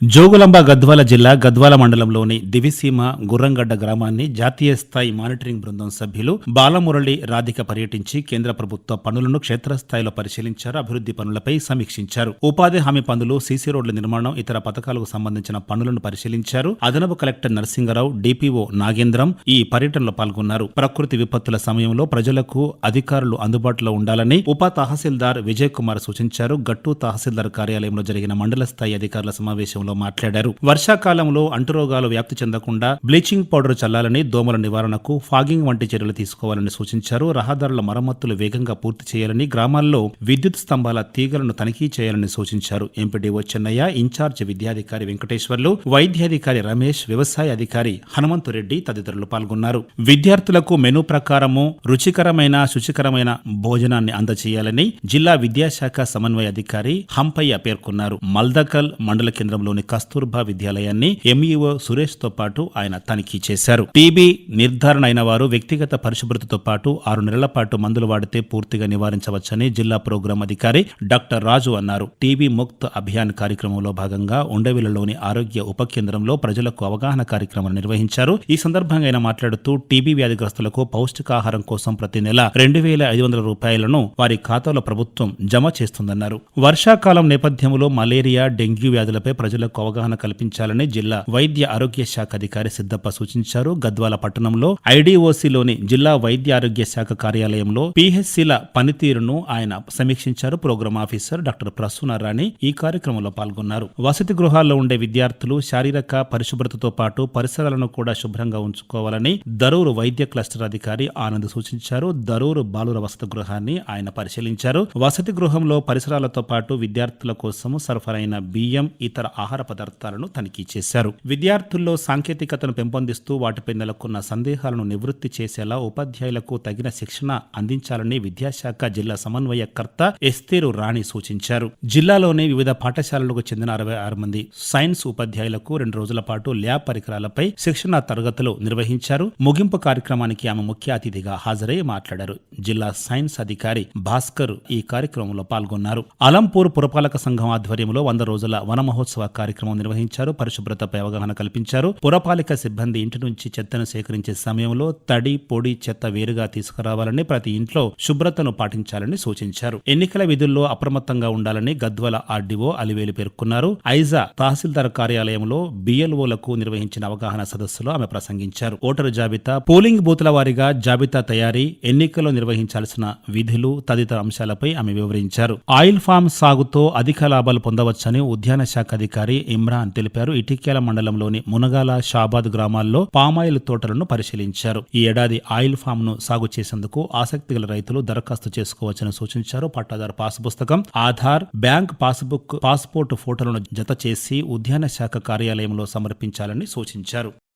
జోగులాంబ గద్వాల జిల్లా గద్వాల మండలంలోని దివిసీమ గుర్రంగడ్డ గ్రామాన్ని జాతీయ స్థాయి మానిటరింగ్ బృందం సభ్యులు బాలమురళి రాధిక పర్యటించి కేంద్ర ప్రభుత్వ పనులను క్షేత్రస్థాయిలో పరిశీలించారు. అభివృద్ధి పనులపై సమీక్షించారు. ఉపాధి హామీ పనులు, సీసీ రోడ్ల నిర్మాణం, ఇతర పథకాలకు సంబంధించిన పనులను పరిశీలించారు. అదనపు కలెక్టర్ నరసింగరావు, డిపిఓ నాగేంద్రం ఈ పర్యటనలో పాల్గొన్నారు. ప్రకృతి విపత్తుల సమయంలో ప్రజలకు అధికారులు అందుబాటులో ఉండాలని ఉప తహసీల్దార్ విజయ్ కుమార్ సూచించారు. గట్టు తహసీల్దార్ కార్యాలయంలో జరిగిన మండల స్థాయి అధికారుల సమావేశంలో మాట్లాడారు. వర్షాకాలంలో అంటురోగాలు వ్యాప్తి చెందకుండా బ్లీచింగ్ పౌడర్ చల్లాలని, దోమల నివారణకు ఫాగింగ్ వంటి చర్యలు తీసుకోవాలని సూచించారు. రహదారుల మరమ్మతులు వేగంగా పూర్తి చేయాలని, గ్రామాల్లో విద్యుత్ స్తంభాల తీగలను తనిఖీ చేయాలని సూచించారు. ఎంపీడీఓ చెన్నయ్య, ఇన్ఛార్జ్ విద్యాధికారి వెంకటేశ్వర్లు, వైద్యాధికారి రమేష్, వ్యవసాయ అధికారి హనుమంతురెడ్డి తదితరులు పాల్గొన్నారు. విద్యార్థులకు మెనూ ప్రకారము రుచికరమైన, శుచికరమైన భోజనాన్ని అందజేయాలని జిల్లా విద్యాశాఖ సమన్వయ అధికారి హంపయ్య పేర్కొన్నారు. మల్దకల్ మండల కేంద్రంలోని కస్తూర్బా విద్యాలయాన్ని ఎంఈఓ సురేష్ తో పాటు ఆయన తనిఖీ చేశారు. టీబీ నిర్ధారణ అయిన వారు వ్యక్తిగత పరిశుభ్రతతో పాటు 6 నెలల పాటు మందులు వాడితే పూర్తిగా నివారించవచ్చని జిల్లా ప్రోగ్రాం అధికారి డాక్టర్ రాజు అన్నారు. టీబీ ముక్త్ అభియాన్ కార్యక్రమంలో భాగంగా ఉండవిలలోని ఆరోగ్య ఉప కేంద్రంలో ప్రజలకు అవగాహన కార్యక్రమం నిర్వహించారు. ఈ సందర్భంగా ఆయన మాట్లాడుతూ టీబీ వ్యాధిగ్రస్తులకు పౌష్టికాహారం కోసం ప్రతి నెల 2,500 రూపాయలను వారి ఖాతాలో ప్రభుత్వం జమ చేస్తుందన్నారు. వర్షాకాలం నేపథ్యంలో మలేరియా, డెంగ్యూ వ్యాధులపై ప్రజలకు అవగాహన కల్పించాలని జిల్లా వైద్య ఆరోగ్య శాఖ అధికారి సిద్దప్ప సూచించారు. గద్వాల పట్టణంలో ఐడీఓసీలోని జిల్లా వైద్య ఆరోగ్య శాఖ కార్యాలయంలో పిహెచ్సిల పనితీరును ఆయన సమీక్షించారు. ప్రోగ్రామ్ ఆఫీసర్ డాక్టర్ ప్రసూనారాణి ఈ కార్యక్రమంలో పాల్గొన్నారు. వసతి గృహాల్లో ఉండే విద్యార్థులు శారీరక పరిశుభ్రతతో పాటు పరిసరాలను కూడా శుభ్రంగా ఉంచుకోవాలని దరూరు వైద్య క్లస్టర్ అధికారి ఆనంద్ సూచించారు. దరూరు బాలుర వసతి గృహాన్ని ఆయన పరిశీలించారు. వసతి గృహంలో పరిసరాలతో పాటు విద్యార్థుల కోసం సరఫరైన బియ్యం, ఇతర ఆహార పదార్థాలను తనిఖీ చేశారు. విద్యార్థుల్లో సాంకేతికతను పెంపొందిస్తూ వాటిపై నెలకొన్న సందేహాలను నివృత్తి చేసేలా ఉపాధ్యాయులకు తగిన శిక్షణ అందించాలని విద్యాశాఖ జిల్లా సమన్వయకర్త ఎస్తేరు రాణి సూచించారు. జిల్లాలోని వివిధ పాఠశాలలకు చెందిన 66 మంది సైన్స్ ఉపాధ్యాయులకు 2 రోజుల పాటు ల్యాబ్ పరికరాలపై శిక్షణ తరగతులు నిర్వహించారు. ముగింపు కార్యక్రమానికి ఆమె ముఖ్య అతిథిగా హాజరై మాట్లాడారు. జిల్లా సైన్స్ అధికారి భాస్కర్ ఈ కార్యక్రమంలో పాల్గొన్నారు. అలంపూర్ పురపాలక సంఘం ఆధ్వర్యంలో 100 రోజుల వన మహోత్సవ కార్యక్రమం నిర్వహించారు. పరిశుభ్రతపై అవగాహన కల్పించారు. పురపాలిక సిబ్బంది ఇంటి నుంచి చెత్తను సేకరించే సమయంలో తడి, పొడి చెత్త వేరుగా తీసుకురావాలని, ప్రతి ఇంట్లో శుభ్రతను పాటించాలని సూచించారు. ఎన్నికల విధుల్లో అప్రమత్తంగా ఉండాలని గద్వాల ఆర్డీఓ అలివేలు పేర్కొన్నారు. ఐజా తహసీల్దార్ కార్యాలయంలో బిఎల్ఓలకు నిర్వహించిన అవగాహన సదస్సులో ఆమె ప్రసంగించారు. ఓటరు జాబితా, పోలింగ్ బూతుల వారీగా జాబితా తయారీ, ఎన్నికల్లో నిర్వహించాల్సిన విధులు తదితర అంశాలపై ఆమె వివరించారు. ఆయిల్ ఫామ్ సాగుతో అధిక లాభాలు పొందవచ్చని ఉద్యాన శాఖ అధికారి ఇమ్రాన్ తెలిపారు. ఇటిక్యాల మండలంలోని మునగాల, షాబాద్ గ్రామాల్లో పామాయిల్ తోటలను పరిశీలించారు. ఈ ఏడాది ఆయిల్ ఫామ్ ను సాగు చేసేందుకు ఆసక్తి గల రైతులు దరఖాస్తు చేసుకోవచ్చని సూచించారు. పట్టాదారు పాస్ పుస్తకం, ఆధార్, బ్యాంక్ పాస్బుక్, పాస్పోర్టు ఫోటోలను జత చేసి ఉద్యాన శాఖ కార్యాలయంలో సమర్పించాలని సూచించారు.